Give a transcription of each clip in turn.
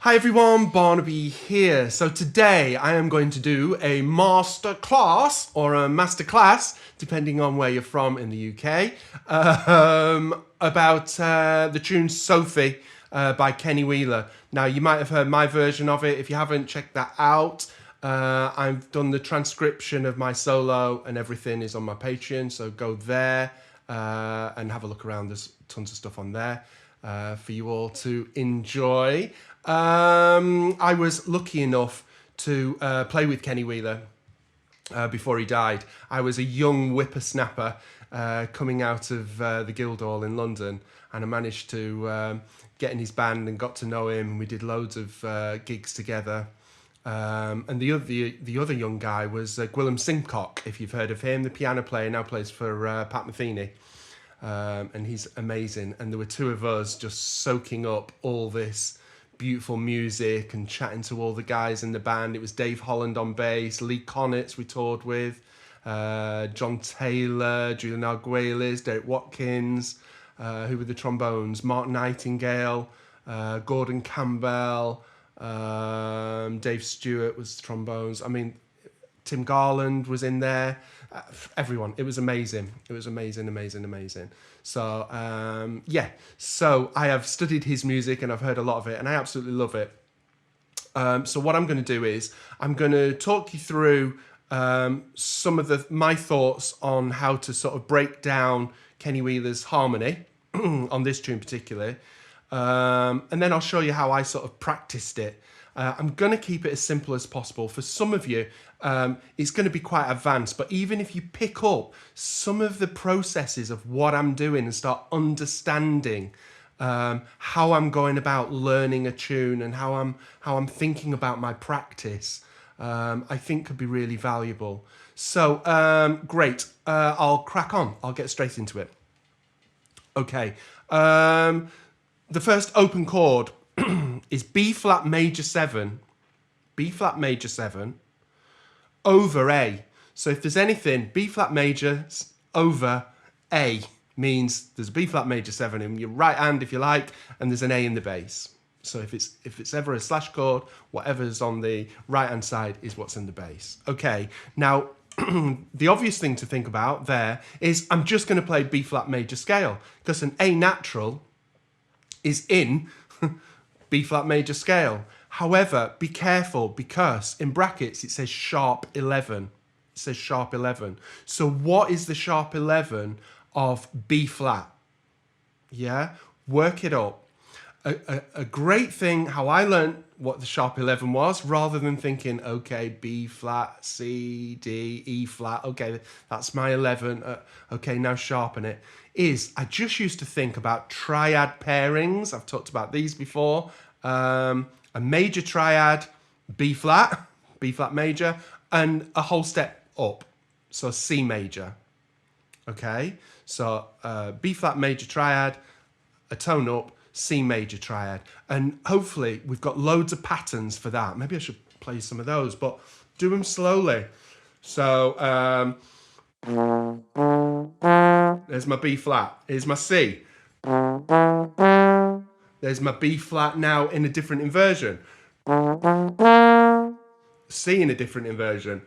Hi everyone, Barnaby here. So today I am going to do a master class or a masterclass, depending on where you're from in the UK, about the tune Sophie by Kennywheeler. Now you might have heard my version of it. If you haven't, check that out. I've done the transcription of my solo and everything is on my Patreon, so go there and have a look around. There's tons of stuff on there for you all to enjoy. I was lucky enough to play with Kennywheeler before he died. I was a young whippersnapper coming out of the Guildhall in London, and I managed to get in his band and got to know him. We did loads of gigs together. And the other young guy was Gwilym Simcock, if you've heard of him, the piano player, now plays for Pat Metheny. And he's amazing. And there were two of us just soaking up all this beautiful music and chatting to all the guys in the band. It was Dave Holland on bass, Lee Connitz we toured with, John Taylor, Julian Arguelles, Derek Watkins, who were the trombones, Mark Nightingale, Gordon Campbell, Dave Stewart was the trombones. I mean, Tim Garland was in there. Everyone. It was amazing. It was amazing, amazing, amazing. So, yeah. So I have studied his music and I've heard a lot of it and I absolutely love it. So what I'm going to do is I'm going to talk you through some of my thoughts on how to sort of break down Kennywheeler's harmony on this tune particularly. And then I'll show you how I sort of practiced it. I'm going to keep it as simple as possible. For some of you, it's going to be quite advanced, but even if you pick up some of the processes of what I'm doing and start understanding how I'm going about learning a tune and how I'm thinking about my practice, I think could be really valuable. So great, I'll crack on. I'll get straight into it. Okay. The first open chord is B flat major 7, B flat major 7 over A. So if there's anything, B flat major over A means there's a B flat major 7 in your right hand if you like, and there's an A in the bass. So if it's ever a slash chord, whatever's on the right hand side is what's in the bass. Okay, now the obvious thing to think about there is I'm just going to play B flat major scale because an A natural is in B flat major scale. However, be careful because in brackets it says sharp 11. It says sharp 11. So what is the sharp 11 of B flat? Yeah, work it up. A great thing, how I learned what the sharp 11 was, rather than thinking, okay, B flat, C, D, E flat, okay, that's my 11, okay, now sharpen it, is I just used to think about triad pairings. I've talked about these before. A major triad, B flat major, and a whole step up, so C major. Okay, so B flat major triad, a tone up, C major triad, and hopefully we've got loads of patterns for that. Maybe I should play some of those, but do them slowly. So there's my B flat, here's my C. There's my B flat now in a different inversion. C in a different inversion.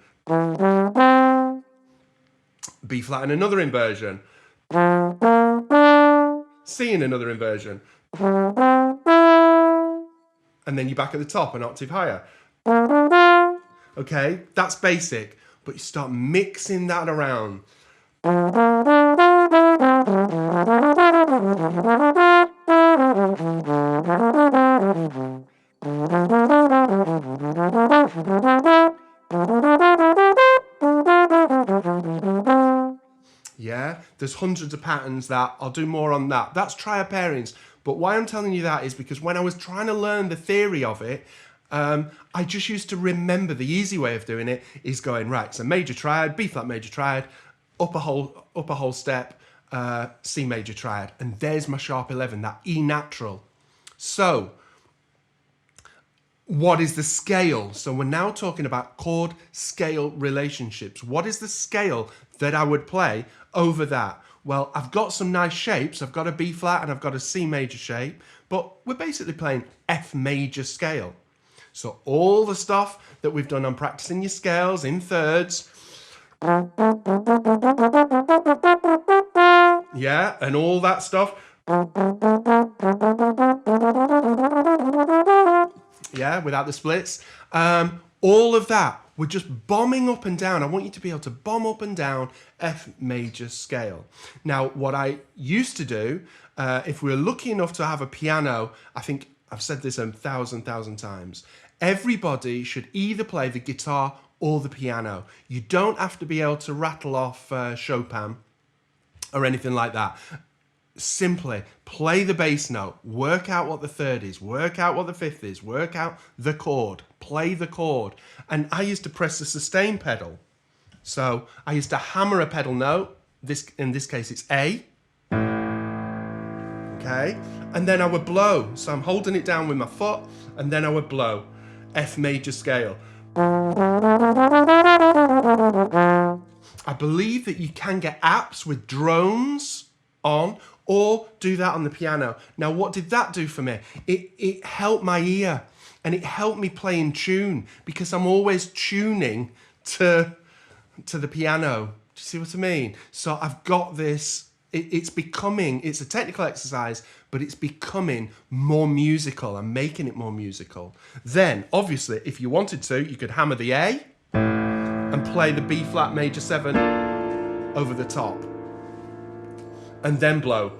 B flat in another inversion. C in another inversion. And then you're back at the top, an octave higher. Okay, that's basic, but you start mixing that around. Yeah, there's hundreds of patterns that I'll do more on that. That's triad pairings. But why I'm telling you that is because when I was trying to learn the theory of it, I just used to remember the easy way of doing it is going, right, so major triad, B flat major triad, up a whole step, C major triad. And there's my sharp 11, that E natural. So what is the scale? So we're now talking about chord scale relationships. What is the scale that I would play over that? Well, I've got some nice shapes. I've got a B flat and I've got a C major shape, but we're basically playing F major scale. So all the stuff that we've done on practicing your scales in thirds, yeah, and all that stuff, yeah, without the splits, all of that, we're just bombing up and down. I want you to be able to bomb up and down F major scale. Now, what I used to do, if we were lucky enough to have a piano, I think I've said this 1,000 times, everybody should either play the guitar or the piano. You don't have to be able to rattle off Chopin or anything like that. Simply play the bass note, work out what the third is, work out what the fifth is, work out the chord, play the chord. And I used to press the sustain pedal. So I used to hammer a pedal note, in this case it's A, okay? And then I would blow. So I'm holding it down with my foot, and then I would blow. F major scale. I believe that you can get apps with drones on, or do that on the piano. Now, what did that do for me? It helped my ear, and it helped me play in tune, because I'm always tuning to the piano. Do you see what I mean? So I've got this, it's a technical exercise, but it's becoming more musical. I'm making it more musical. Then, obviously, if you wanted to, you could hammer the A and play the B flat major 7 over the top. And then blow.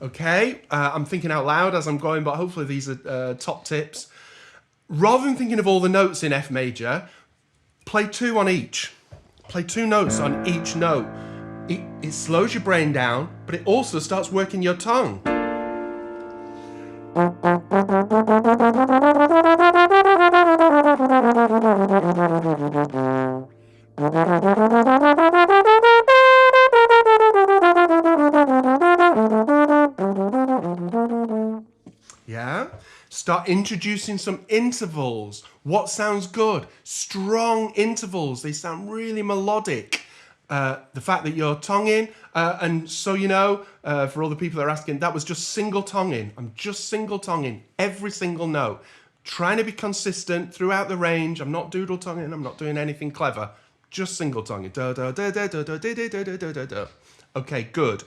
Okay, I'm thinking out loud as I'm going, but hopefully these are top tips. Rather than thinking of all the notes in F major, play 2 on each. Play 2 notes on each note. It slows your brain down, but it also starts working your tongue. Yeah? Start introducing some intervals. What sounds good? Strong intervals. They sound really melodic. The fact that you're tonguing, and so you know, for all the people that are asking, that was just single tonguing. I'm just single tonguing every single note. Trying to be consistent throughout the range. I'm not doodle tonguing. I'm not doing anything clever. Just single tonguing. Da, da, da, da, da, da, da, da, da, da, da, da. Okay, good.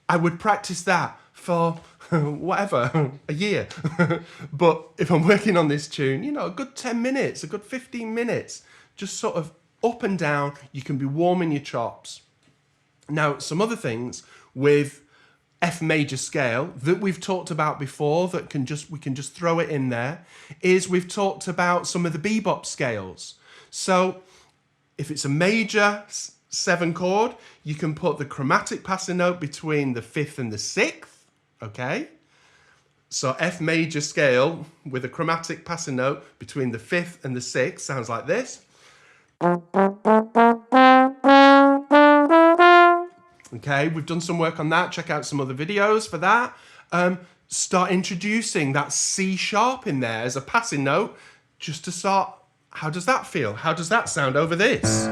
I would practice that for whatever, a year. But if I'm working on this tune, you know, a good 10 minutes, a good 15 minutes, just sort of up and down, you can be warming your chops. Now, some other things with F major scale that we've talked about before that we can just throw it in there is we've talked about some of the bebop scales. So if it's a major 7 chord, you can put the chromatic passing note between the 5th and the 6th, okay? So F major scale with a chromatic passing note between the 5th and the 6th sounds like this. Okay, we've done some work on that. Check out some other videos for that. Start introducing that C sharp in there as a passing note, just to start. How does that feel? How does that sound over this?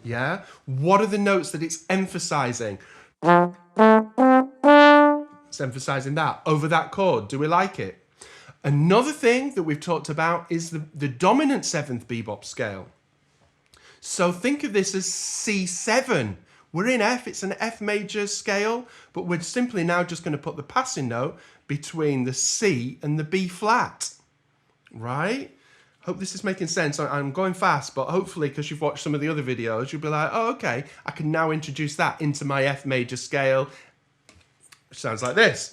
Yeah? What are the notes that it's emphasizing? It's emphasizing that over that chord. Do we like it? Another thing that we've talked about is the dominant 7th bebop scale. So think of this as C7. We're in F, it's an F major scale, but we're simply now just going to put the passing note between the C and the B flat, right? Hope this is making sense. I'm going fast, but hopefully because you've watched some of the other videos, you'll be like, oh, okay, I can now introduce that into my F major scale, which sounds like this.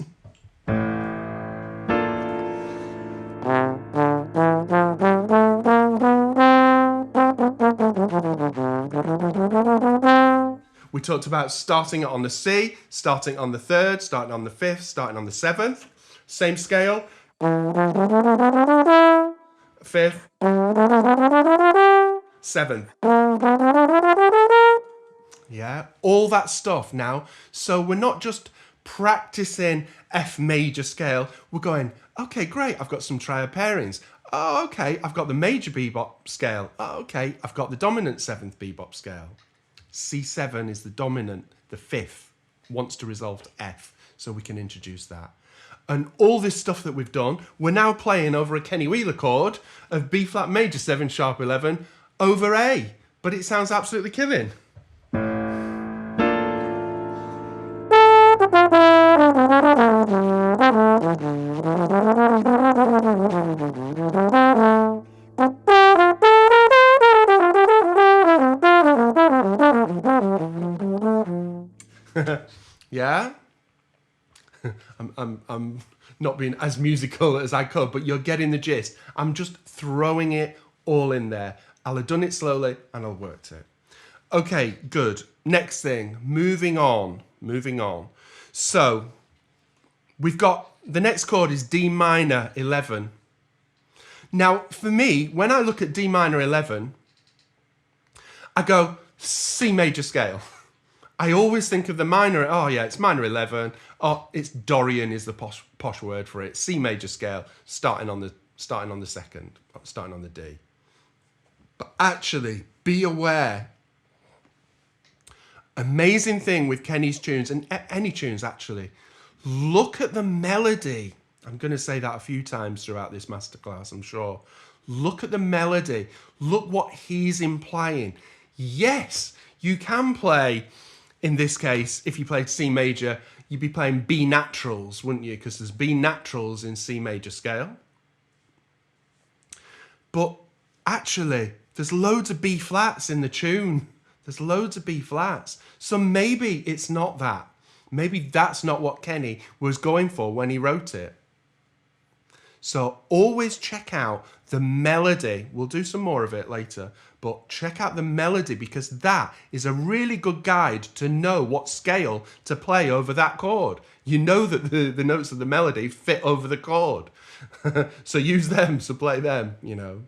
We talked about starting it on the C, starting on the 3rd, starting on the 5th, starting on the 7th. Same scale. 5th, 7th. Yeah, all that stuff now. So we're not just practicing F major scale. We're going, okay, great, I've got some triad pairings. Oh, okay, I've got the major bebop scale. Oh, okay, I've got the dominant 7th bebop scale. C7 is the dominant, the 5th, wants to resolve to F, so we can introduce that. And all this stuff that we've done, we're now playing over a Kennywheeler chord of B flat major 7 sharp 11 over A. But it sounds absolutely killing. Yeah? I'm not being as musical as I could, but you're getting the gist. I'm just throwing it all in there. I'll have done it slowly and I'll work it. Okay, good. Next thing, moving on. So, we've got, the next chord is D minor 11. Now, for me, when I look at D minor 11, I go C major scale. I always think of the minor, oh yeah, it's minor 11. Oh, it's Dorian is the posh word for it. C major scale, starting on the second, starting on the D. But actually, be aware. Amazing thing with Kenny's tunes, and any tunes actually, look at the melody. I'm going to say that a few times throughout this masterclass, I'm sure. Look at the melody. Look what he's implying. Yes, you can play, in this case, if you played C major, you'd be playing B naturals, wouldn't you? Because there's B naturals in C major scale. But actually, there's loads of B flats in the tune. There's loads of B flats. So maybe it's not that. Maybe that's not what Kenny was going for when he wrote it. So always check out the melody. We'll do some more of it later, but check out the melody because that is a really good guide to know what scale to play over that chord. You know that the notes of the melody fit over the chord. So use them to play them, you know.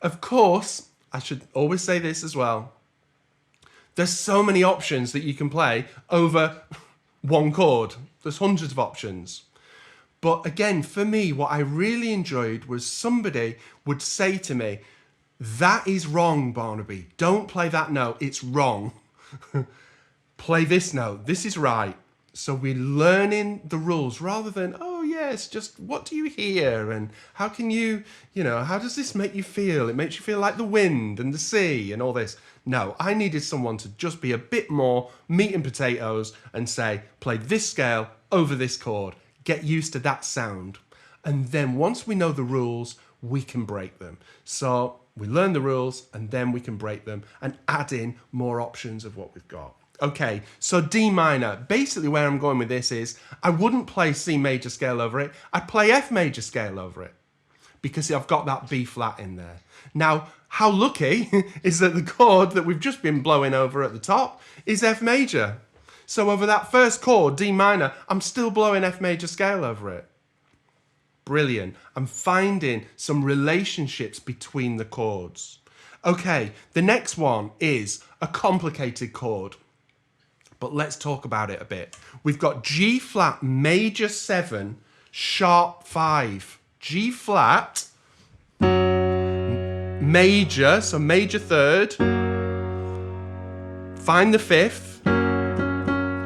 Of course, I should always say this as well. There's so many options that you can play over one chord. There's hundreds of options. But again, for me, what I really enjoyed was somebody would say to me, that is wrong, Barnaby. Don't play that note. It's wrong. Play this note. This is right. So we're learning the rules rather than, oh, yes, just what do you hear? And how can you, how does this make you feel? It makes you feel like the wind and the sea and all this. No, I needed someone to just be a bit more meat and potatoes and say, play this scale over this chord. Get used to that sound. And then once we know the rules, we can break them. So we learn the rules and then we can break them and add in more options of what we've got. Okay, so D minor. Basically where I'm going with this is I wouldn't play C major scale over it. I'd play F major scale over it because I've got that B flat in there. Now, how lucky is that the chord that we've just been blowing over at the top is F major. So over that first chord, D minor, I'm still blowing F major scale over it. Brilliant. I'm finding some relationships between the chords. Okay, the next one is a complicated chord. But let's talk about it a bit. We've got G flat major 7 sharp 5. G flat major, so major 3rd. Find the 5th.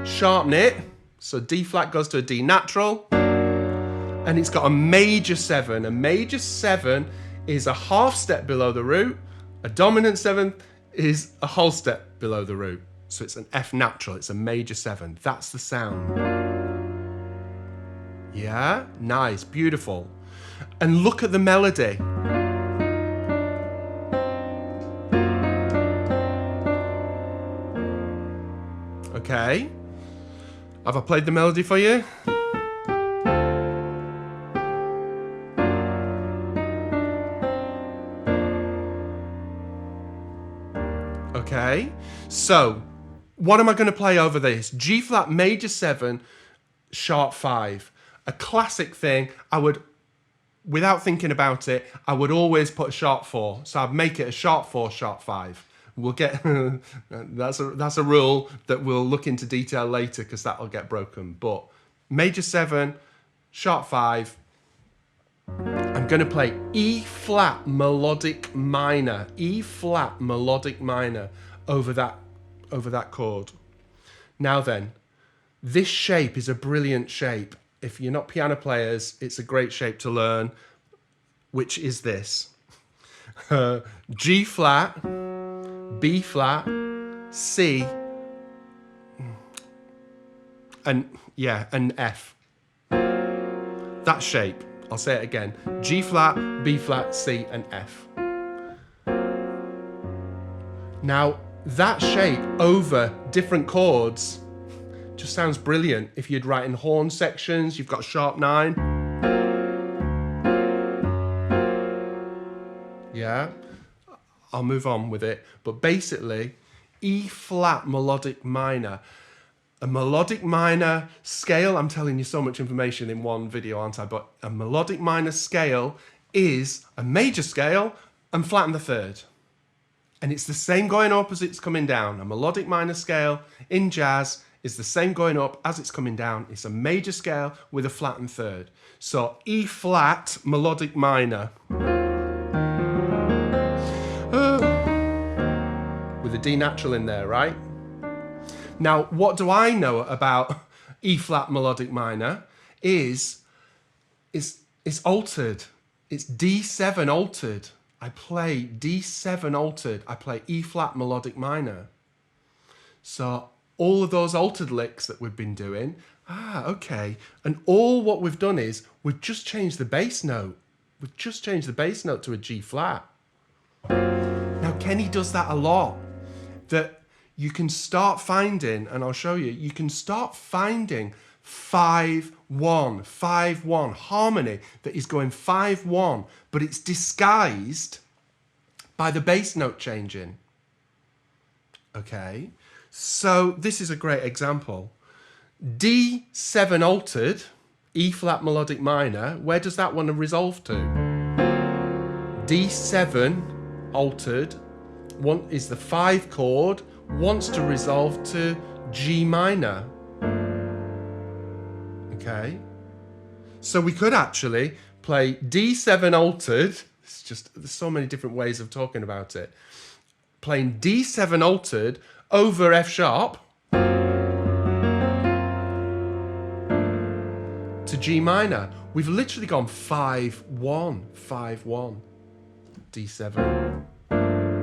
Sharpen it, so D flat goes to a D natural, and it's got a major 7. A major 7 is a half step below the root, a dominant 7 is a whole step below the root, so it's an F natural, it's a major 7. That's the sound. Yeah, nice, beautiful. And look at the melody. Okay. Have I played the melody for you? Okay, so what am I going to play over this? G flat major 7, sharp 5. A classic thing. I would, without thinking about it, I would always put a sharp 4. So I'd make it a sharp 4, sharp 5. We'll get that's a rule that we'll look into detail later because that'll get broken. But major 7, sharp 5. I'm going to play E flat melodic minor, E flat melodic minor over that chord. Now then, this shape is a brilliant shape. If you're not piano players, it's a great shape to learn, which is this. G flat, B flat, C, and F. That shape. I'll say it again. G flat, B flat, C, and F. Now, that shape over different chords just sounds brilliant. If you'd write in horn sections, you've got sharp 9. Yeah, I'll move on with it. But basically, E flat melodic minor. A melodic minor scale, I'm telling you so much information in one video, aren't I? But a melodic minor scale is a major scale and flatten the third. And it's the same going up as it's coming down. A melodic minor scale in jazz is the same going up as it's coming down. It's a major scale with a flattened third. So E flat melodic minor. With a D natural in there, right? Now, what do I know about E flat melodic minor is it's altered. It's D7 altered. I play D7 altered. I play E flat melodic minor. So all of those altered licks that we've been doing, okay. And all what we've done is we've just changed the bass note. We've just changed the bass note to a G flat. Now, Kenny does that a lot. That you can start finding, and I'll show you, you can start finding 5-1, 5-1 harmony that is going 5-1, but it's disguised by the bass note changing. Okay, so this is a great example. D7 altered, E flat melodic minor, where does that one resolve to? D7 altered, one is the 5 chord, wants to resolve to G minor. Okay, so we could actually play D7 altered. It's just, there's so many different ways of talking about it. Playing D7 altered over F sharp to G minor. We've literally gone 5-1, 5-1, D7.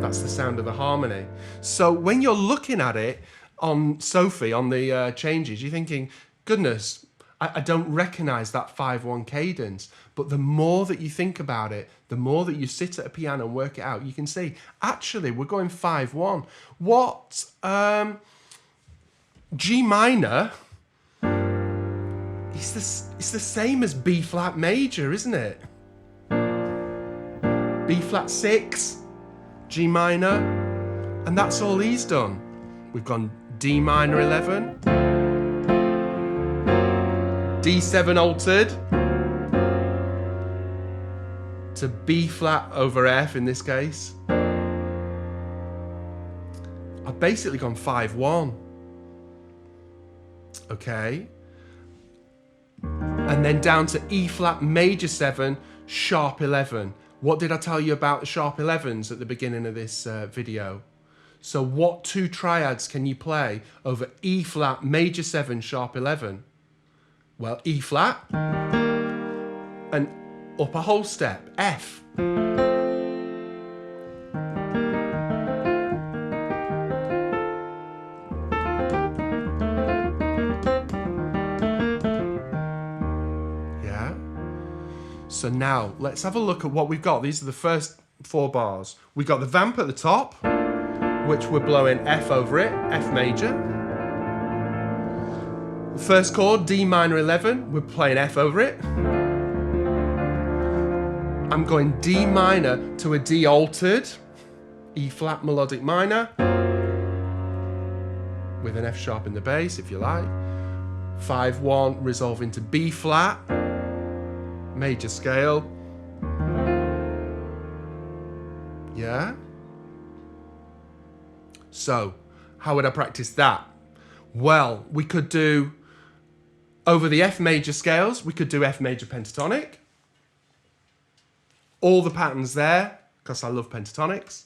That's the sound of the harmony. So when you're looking at it on Sophie, on the changes, you're thinking, goodness, I don't recognize that 5-1 cadence. But the more that you think about it, the more that you sit at a piano and work it out, you can see, actually, we're going 5-1. What G minor, it's the same as B flat major, isn't it? B flat 6, G minor, and that's all he's done. We've gone D minor 11, D7 altered to B flat over F in this case. I've basically gone 5-1. Okay. And then down to E flat major 7, sharp 11. What did I tell you about the sharp 11s at the beginning of this video? So what 2 triads can you play over E flat major 7 sharp 11? Well, E flat and up a whole step, F. Yeah. So now let's have a look at what we've got. These are the first 4 bars. We've got the vamp at the top, which we're blowing F over it, F major. The first chord, D minor 11, we're playing F over it. I'm going D minor to a D altered, E flat melodic minor, with an F sharp in the bass, if you like. 5-1, resolving to B flat, major scale. So how would I practice that? Well, we could do, over the F major scales, we could do F major pentatonic. All the patterns there, because I love pentatonics.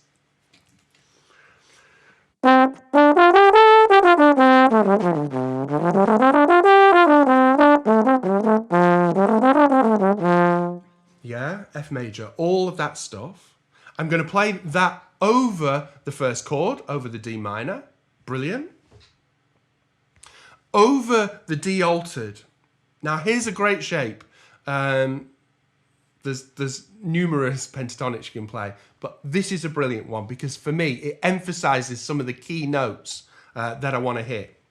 Yeah, F major, all of that stuff. I'm going to play that over the first chord, over the D minor. Brilliant. Over the D altered. Now here's a great shape. There's numerous pentatonics you can play, but this is a brilliant one because for me it emphasizes some of the key notes that I want to hit.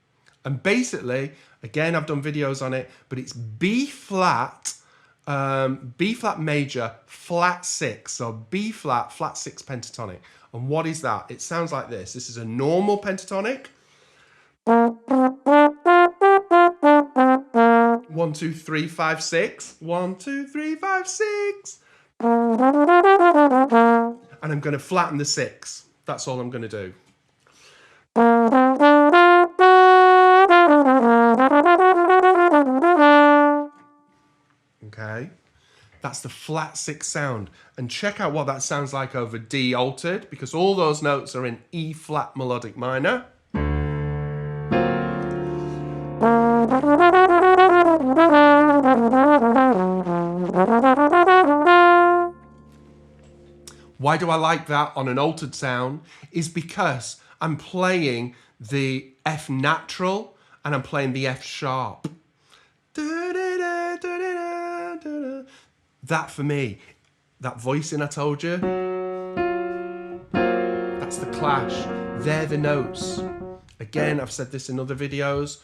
And basically, again, I've done videos on it, but it's B flat major, flat 6. So B flat, flat 6 pentatonic. And what is that? It sounds like this. This is a normal pentatonic. 1, 2, 3, 5, 6. 1, 2, 3, 5, 6. And I'm going to flatten the 6. That's all I'm going to do. Okay. That's the flat 6 sound. And check out what that sounds like over D altered, because all those notes are in E flat melodic minor. Why do I like that on an altered sound? Is because I'm playing the F natural and I'm playing the F sharp. That for me, that voicing I told you, that's the clash. They're the notes. Again, I've said this in other videos,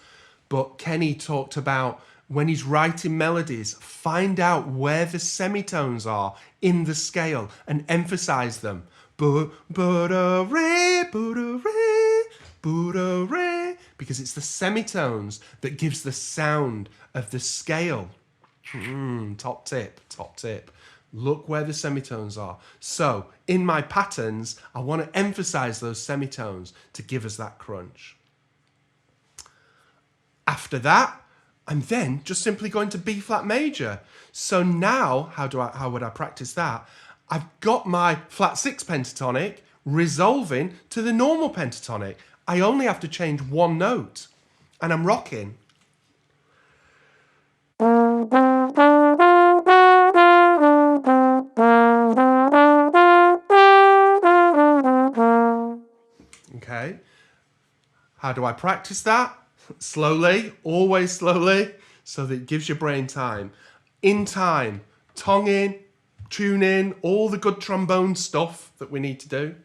but Kenny talked about when he's writing melodies, find out where the semitones are in the scale and emphasize them. Ba-da-re, ba-da-re, ba-da-re, because it's the semitones that gives the sound of the scale. Top tip, top tip. Look where the semitones are. So in my patterns, I want to emphasize those semitones to give us that crunch. After that, I'm then just simply going to B flat major. So now, how would I practice that? I've got my flat 6 pentatonic resolving to the normal pentatonic. I only have to change one note and I'm rocking. Okay. How do I practice that? Slowly, always slowly, so that it gives your brain time. In time, tongue in, tune in, all the good trombone stuff that we need to do.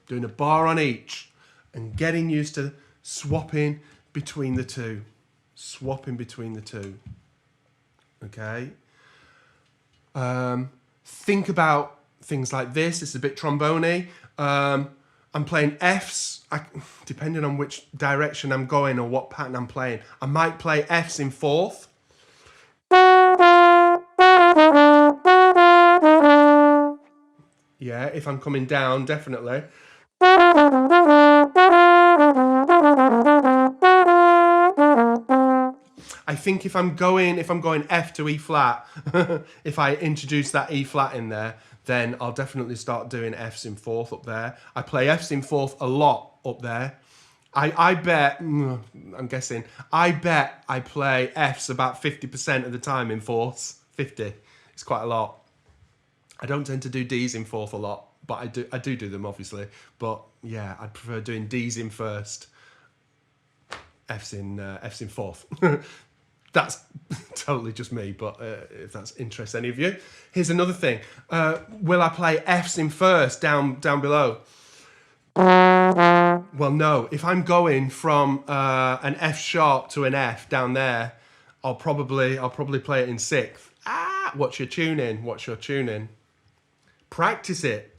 Doing a bar on each and getting used to swapping between the two. Swapping between the two. Okay. Think about things like this. It's a bit trombone-y. I'm playing Fs, depending on which direction I'm going or what pattern I'm playing. I might play Fs in 4th. Yeah, if I'm coming down, definitely. I think if I'm going F to E flat, if I introduce that E flat in there, then I'll definitely start doing Fs in 4th up there. I play Fs in 4th a lot up there. I bet, I'm guessing, I bet I play Fs about 50% of the time in 4ths. 50. It's quite a lot. I don't tend to do Ds in 4th a lot, but I do them obviously. But yeah, I'd prefer doing Ds in 1st, Fs in 4th. That's totally just me, but if that's interests any of you. Here's another thing. Will I play Fs in first, down below? Well, no. If I'm going from an F sharp to an F down there, I'll probably play it in sixth. What's your tuning? What's your tuning? Practice it.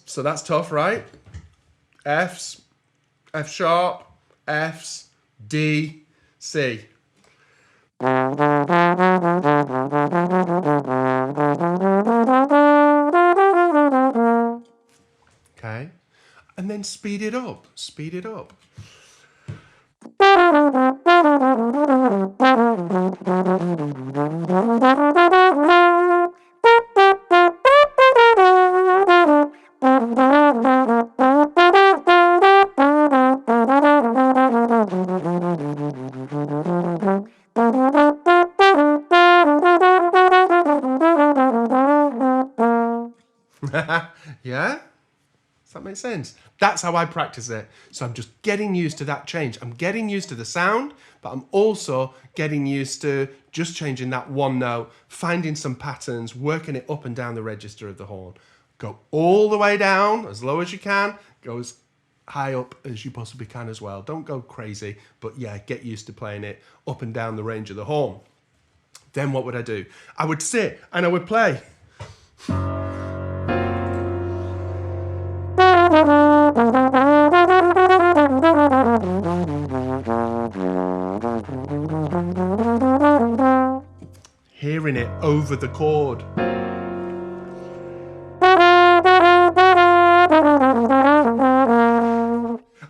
So that's tough, right? Fs, F sharp, Fs, D, C. Okay. And then speed it up. Speed it up. Yeah? Does that make sense? That's how I practice it. So I'm just getting used to that change. I'm getting used to the sound, but I'm also getting used to just changing that one note, finding some patterns, working it up and down the register of the horn. Go all the way down, as low as you can, go as high up as you possibly can as well. Don't go crazy, but yeah, get used to playing it up and down the range of the horn. Then what would I do? I would sit and I would play. Hearing it over the chord.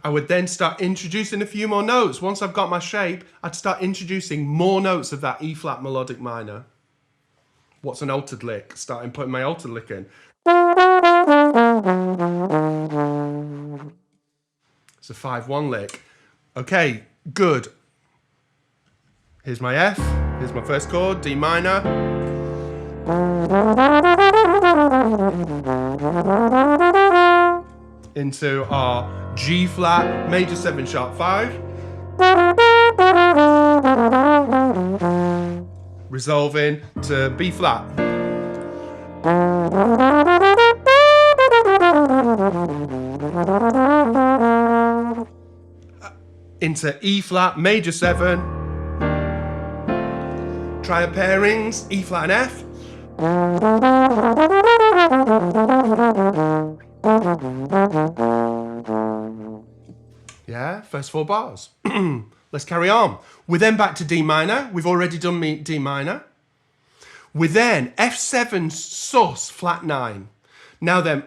I would then start introducing a few more notes. Once I've got my shape, I'd start introducing more notes of that E flat melodic minor. What's an altered lick? Starting putting my altered lick in. It's a 5-1 lick. Okay, good. Here's my F. Here's my first chord, D minor. Into our G flat, major 7 sharp 5. Resolving to B flat. Into E flat, major 7. Try a pairings, E flat and F. Yeah, first 4 bars. Let's carry on. We're then back to D minor. We've already done D minor. We're then F7 sus flat 9. Now then,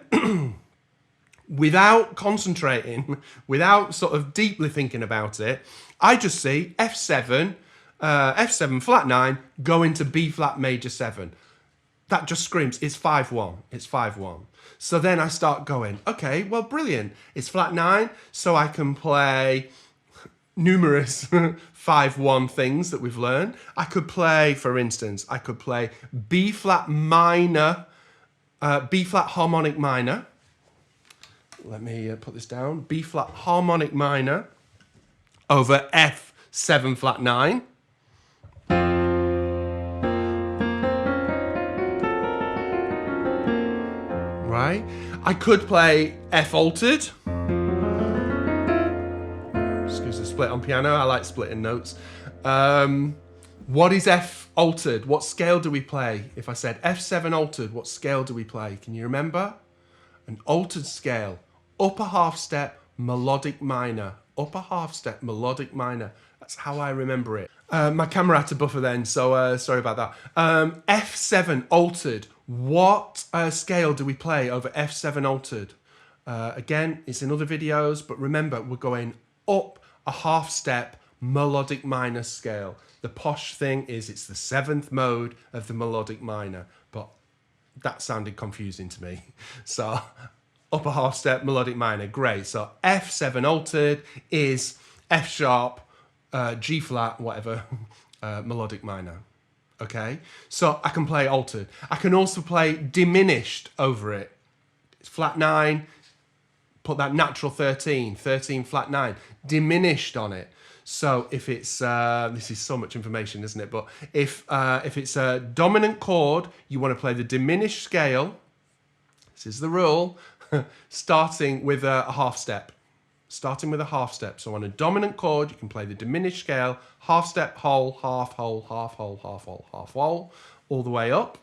without concentrating, without sort of deeply thinking about it, I just see F7, F7 flat 9, go into B flat major 7. That just screams, it's 5-1, it's 5-1. So then I start going, okay, well, brilliant. It's flat 9, so I can play numerous 5-1 things that we've learned. I could play, for instance, I could play B flat minor, B flat harmonic minor. Let me put this down. B flat harmonic minor over F7 flat 9. Right? I could play F altered. Excuse the split on piano. I like splitting notes. What is F altered? What scale do we play? If I said F7 altered, what scale do we play? Can you remember? An altered scale. Upper half step, melodic minor. Upper half step, melodic minor. That's how I remember it. My camera had to buffer then, so sorry about that. F7 altered. What scale do we play over F7 altered? Again, it's in other videos, but remember, we're going up a half step melodic minor scale. The posh thing is it's the 7th mode of the melodic minor, but that sounded confusing to me. So upper half step melodic minor, great. So F7 altered is F sharp, G flat, whatever, melodic minor. Okay, so I can play altered. I can also play diminished over it. It's flat 9, put that natural 13, 13 flat 9, diminished on it. So if it's, this is so much information, isn't it? But if it's a dominant chord, you want to play the diminished scale. This is the rule, starting with a half step. Starting with a half step. So on a dominant chord, you can play the diminished scale, half step, whole, half, whole, half, whole, half, whole, half, whole, all the way up.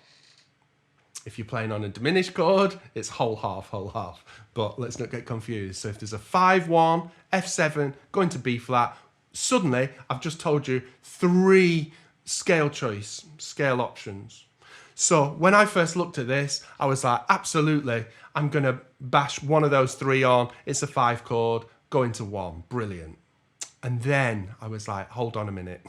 If you're playing on a diminished chord, it's whole, half, whole, half. But let's not get confused. So if there's a 5-1, F7, going to B flat, suddenly I've just told you 3 scale choice, scale options. So when I first looked at this, I was like, absolutely, I'm going to bash one of those 3 on. It's a 5 chord, go into 1. Brilliant. And then I was like, hold on a minute.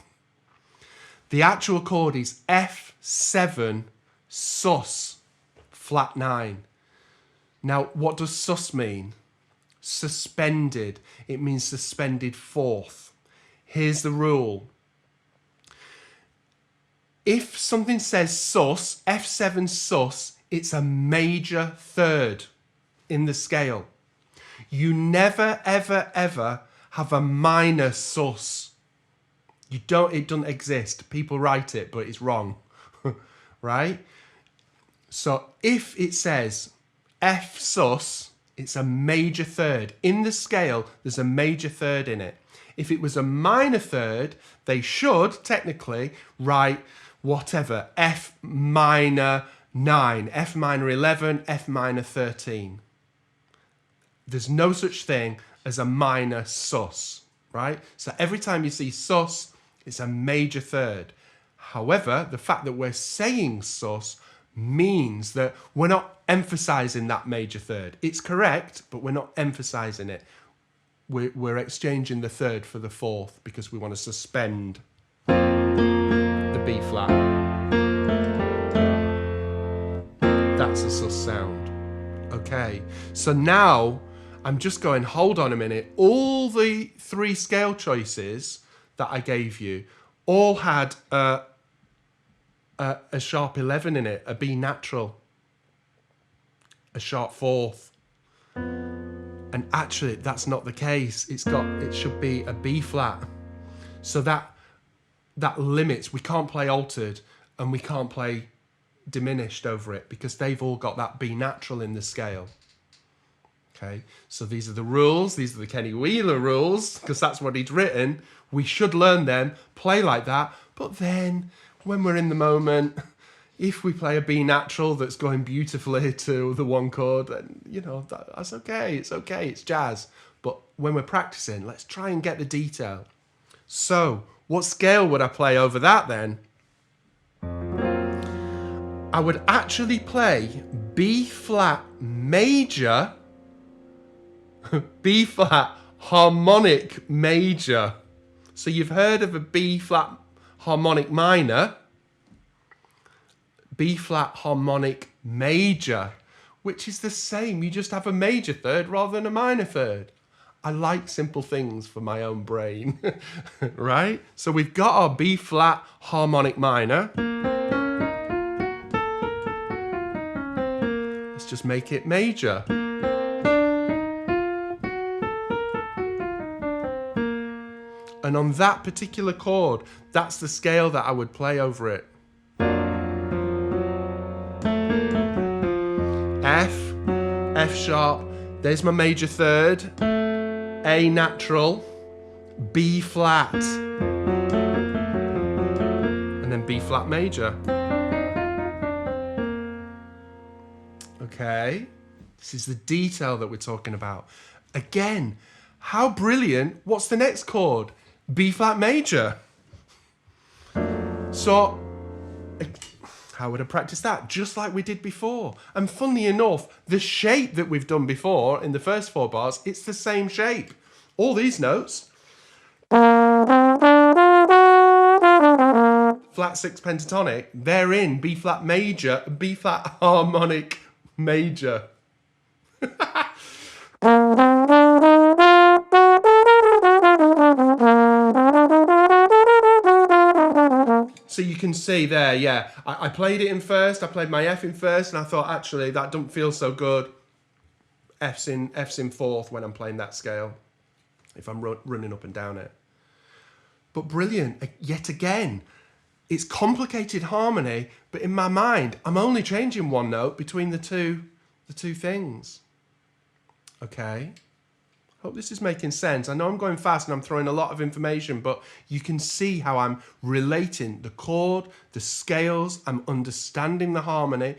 The actual chord is F7 sus flat 9. Now, what does sus mean? Suspended. It means suspended fourth. Here's the rule. If something says sus, F7 sus, it's a major third in the scale. You never, ever, ever have a minor sus. It doesn't exist. People write it, but it's wrong, right? So if it says F sus, it's a major third. In the scale, there's a major third in it. If it was a minor third, they should technically write whatever, F minor 9, F minor 11, F minor 13. There's no such thing as a minor sus, right? So every time you see sus, it's a major third. However, the fact that we're saying sus means that we're not emphasizing that major third. It's correct, but we're not emphasizing it. We're exchanging the third for the fourth because we want to suspend the B flat. That's a sus sound. Okay, so now I'm just going, hold on a minute. All the 3 scale choices that I gave you all had a sharp 11 in it, a B natural, a sharp fourth. And actually, that's not the case. It should be a B flat. So that limits. We can't play altered and we can't play diminished over it because they've all got that B natural in the scale. Okay, so these are the rules. These are the Kennywheeler rules because that's what he'd written. We should learn them, play like that. But then when we're in the moment, if we play a B natural that's going beautifully to the 1 chord, then, you know, that's okay. It's okay. It's jazz. But when we're practicing, let's try and get the detail. So what scale would I play over that then? I would actually play B flat major, B flat harmonic major. So you've heard of a B flat harmonic minor, B flat harmonic major, which is the same. You just have a major third rather than a minor third. I like simple things for my own brain, right? So we've got our B flat harmonic minor. Let's just make it major. And on that particular chord, that's the scale that I would play over it. F sharp, there's my major third, A natural, B flat, and then B flat major. Okay, this is the detail that we're talking about. Again, how brilliant, what's the next chord? B flat major. So, how would I practice that? Just like we did before. And funnily enough, the shape that we've done before in the first 4 bars, it's the same shape. All these notes. Flat 6 pentatonic, they're in B flat major, B flat harmonic major. So you can see there, yeah, I played it in first, I played my F in first, and I thought, actually, that doesn't feel so good. F's in fourth when I'm playing that scale, if I'm running up and down it. But brilliant, yet again, it's complicated harmony, but in my mind, I'm only changing one note between the two things. Okay, hope this is making sense. I know I'm going fast and I'm throwing a lot of information, but you can see how I'm relating the chord, the scales, I'm understanding the harmony,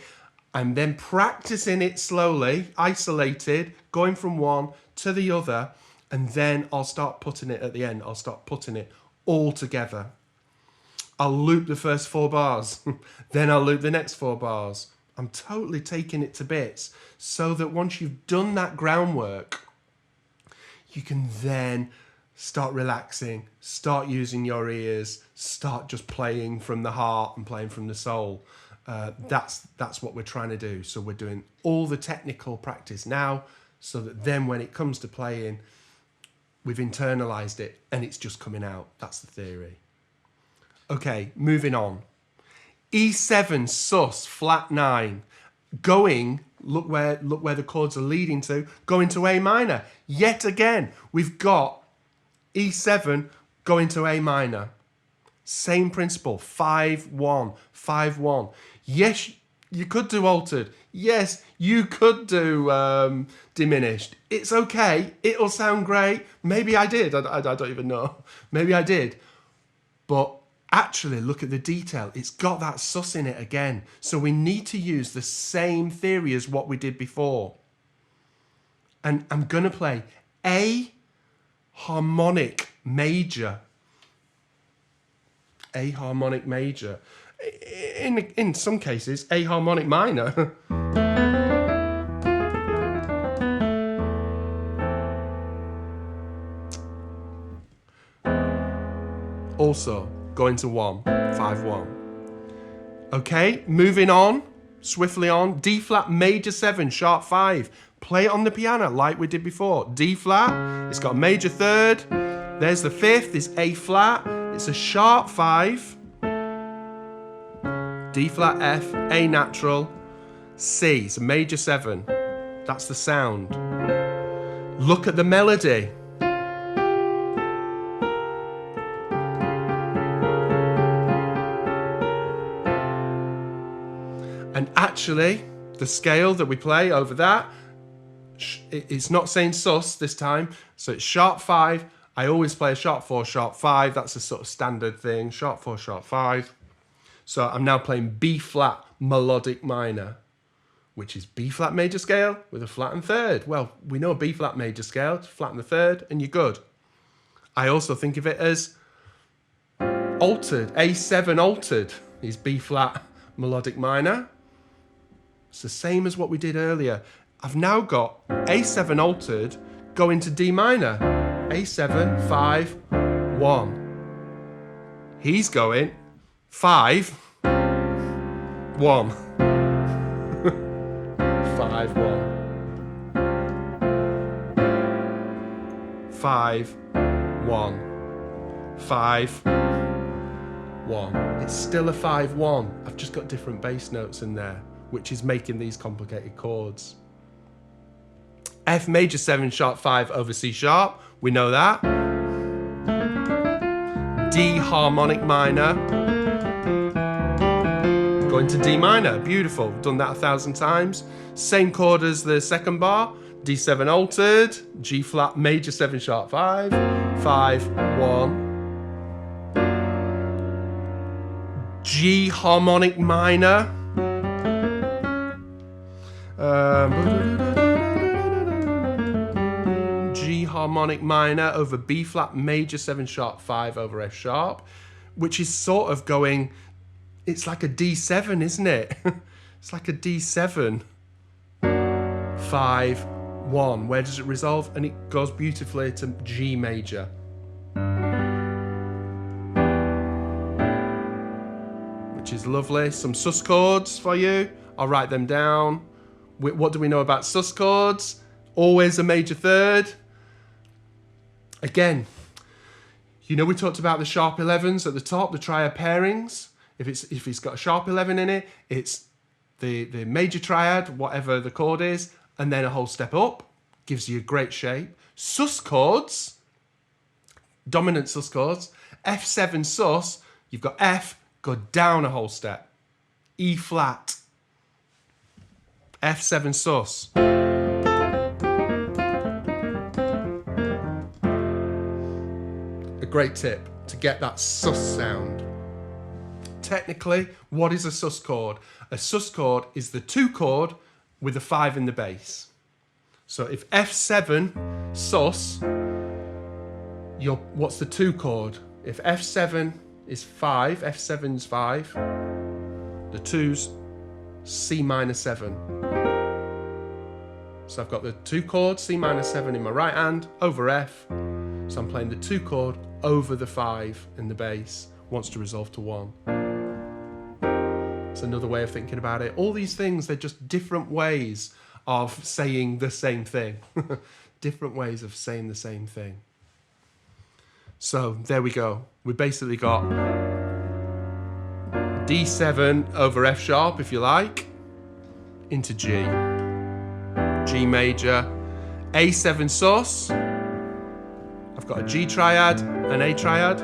I'm then practicing it slowly, isolated, going from one to the other, and then I'll start putting it at the end. I'll start putting it all together. I'll loop the first 4 bars, then I'll loop the next 4 bars. I'm totally taking it to bits so that once you've done that groundwork, you can then start relaxing, start using your ears, start just playing from the heart and playing from the soul. That's what we're trying to do. So we're doing all the technical practice now so that then when it comes to playing, we've internalized it and it's just coming out. That's the theory. Okay, moving on. E7 sus flat 9. Going, look where the chords are leading to, going to A minor. Yet again, we've got E7 going to A minor. Same principle, 5-1, 5-1. Yes, you could do altered. Yes, you could do diminished. It's okay. It'll sound great. Maybe I did. I don't even know. Maybe I did. But actually, look at the detail. It's got that sus in it again. So we need to use the same theory as what we did before. And I'm going to play A harmonic major. A harmonic major. In some cases, A harmonic minor. Also, going to 1, 5-1. Okay, moving on, swiftly on. D flat major 7, sharp 5. Play it on the piano like we did before. D flat, it's got a major 3rd. There's the 5th, is A flat. It's a sharp 5. D flat F, A natural, C. It's a major 7. That's the sound. Look at the melody. And actually, the scale that we play over that, it's not saying sus this time. So it's sharp 5. I always play a sharp 4, sharp 5. That's a sort of standard thing. Sharp 4, sharp 5. So I'm now playing B flat melodic minor, which is B flat major scale with a flat and 3rd. Well, we know B flat major scale, flat and the 3rd, and you're good. I also think of it as altered. A7 altered is B flat melodic minor. It's the same as what we did earlier. I've now got A7 altered going to D minor. A7, 5, 1. He's going 5, 1. 5, 1. 5, 1. 5, 1. It's still a 5-1. I've just got different bass notes in there, which is making these complicated chords. F major 7 sharp 5 over C sharp. We know that. D harmonic minor. Going to D minor. Beautiful. Done that 1,000 times. Same chord as the second bar. D7 altered. G flat major 7 sharp 5. 5, 1. G harmonic minor. G harmonic minor over B flat major 7 sharp 5 over F sharp, which is sort of going, it's like a D7, isn't it? It's like a D7. 5, 1. Where does it resolve? And it goes beautifully to G major. Which is lovely. Some sus chords for you. I'll write them down. What do we know about sus chords? Always a major 3rd. Again, you know we talked about the sharp 11s at the top, the triad pairings. If it's got a sharp 11 in it, it's the major triad, whatever the chord is, and then a whole step up. Gives you a great shape. Sus chords, dominant sus chords. F7 sus, you've got F, go down a whole step. E flat. F7 sus. A great tip to get that sus sound. Technically, what is a sus chord? A sus chord is the 2 chord with a 5 in the bass. So if F7 sus, what's the 2 chord? If F7 is 5, F7's 5, the 2's C minor 7. So I've got the 2 chord, C minor 7 in my right hand, over F. So I'm playing the 2 chord over the 5 in the bass, wants to resolve to 1. It's another way of thinking about it. All these things, they're just different ways of saying the same thing. Different ways of saying the same thing. So there we go. We basically got D7 over F sharp, if you like, into G. G major, A7 sus. I've got a G triad, an A triad.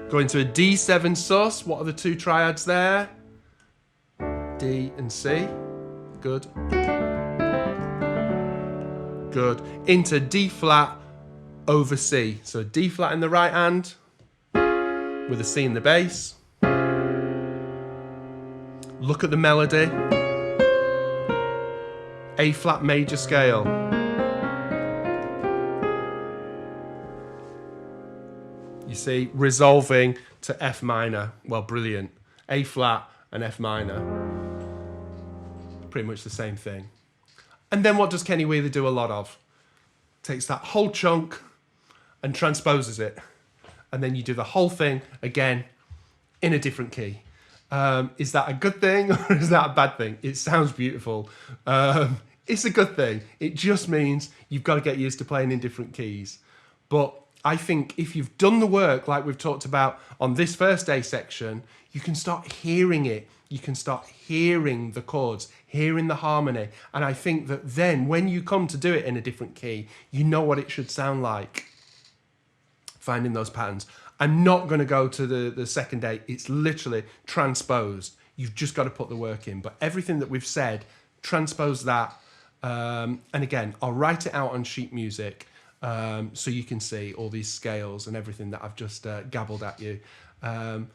Go into a D7 sus. What are the 2 triads there? D and C. Good. Good. Into D flat over C. So D flat in the right hand with a C in the bass. Look at the melody. A flat major scale. You see, resolving to F minor. Well, brilliant. A flat and F minor. Pretty much the same thing. And then what does Kennywheeler do a lot of? Takes that whole chunk and transposes it. And then you do the whole thing again in a different key. Is that a good thing or is that a bad thing? It sounds beautiful. It's a good thing. It just means you've got to get used to playing in different keys. But I think if you've done the work like we've talked about on this first A section, you can start hearing it. You can start hearing the chords, hearing the harmony. And I think that then when you come to do it in a different key, you know what it should sound like. Finding those patterns. I'm not going to go to the second A. It's literally transposed. You've just got to put the work in. But everything that we've said, transpose that. And again, I'll write it out on sheet music so you can see all these scales and everything that I've just gabbled at you. And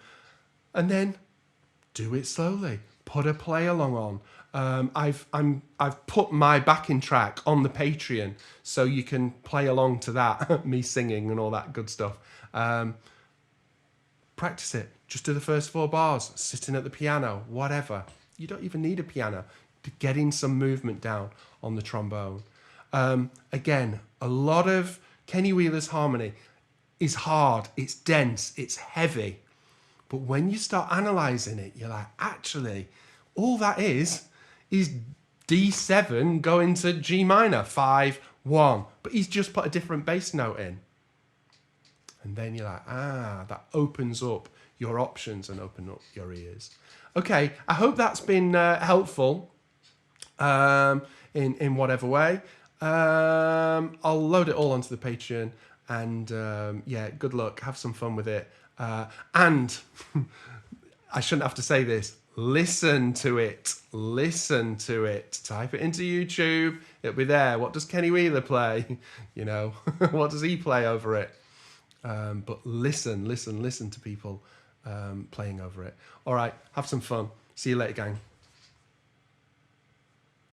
then do it slowly. Put a play along on. I've put my backing track on the Patreon so you can play along to that, me singing and all that good stuff. Practice it. Just do the first 4 bars, sitting at the piano, whatever. You don't even need a piano to getting some movement down on the trombone. Again, a lot of Kennywheeler's harmony is hard, it's dense, it's heavy. But when you start analysing it, you're like, actually, all that is D7 going to G minor, 5, 1. But he's just put a different bass note in. And then you're like, that opens up your options and open up your ears. Okay, I hope that's been helpful in whatever way. I'll load it all onto the Patreon and yeah, good luck. Have some fun with it. And I shouldn't have to say this. Listen to it. Listen to it. Type it into YouTube. It'll be there. What does Kennywheeler play? You know, what does he play over it? But listen to people playing over it. All right, have some fun. See you later, gang.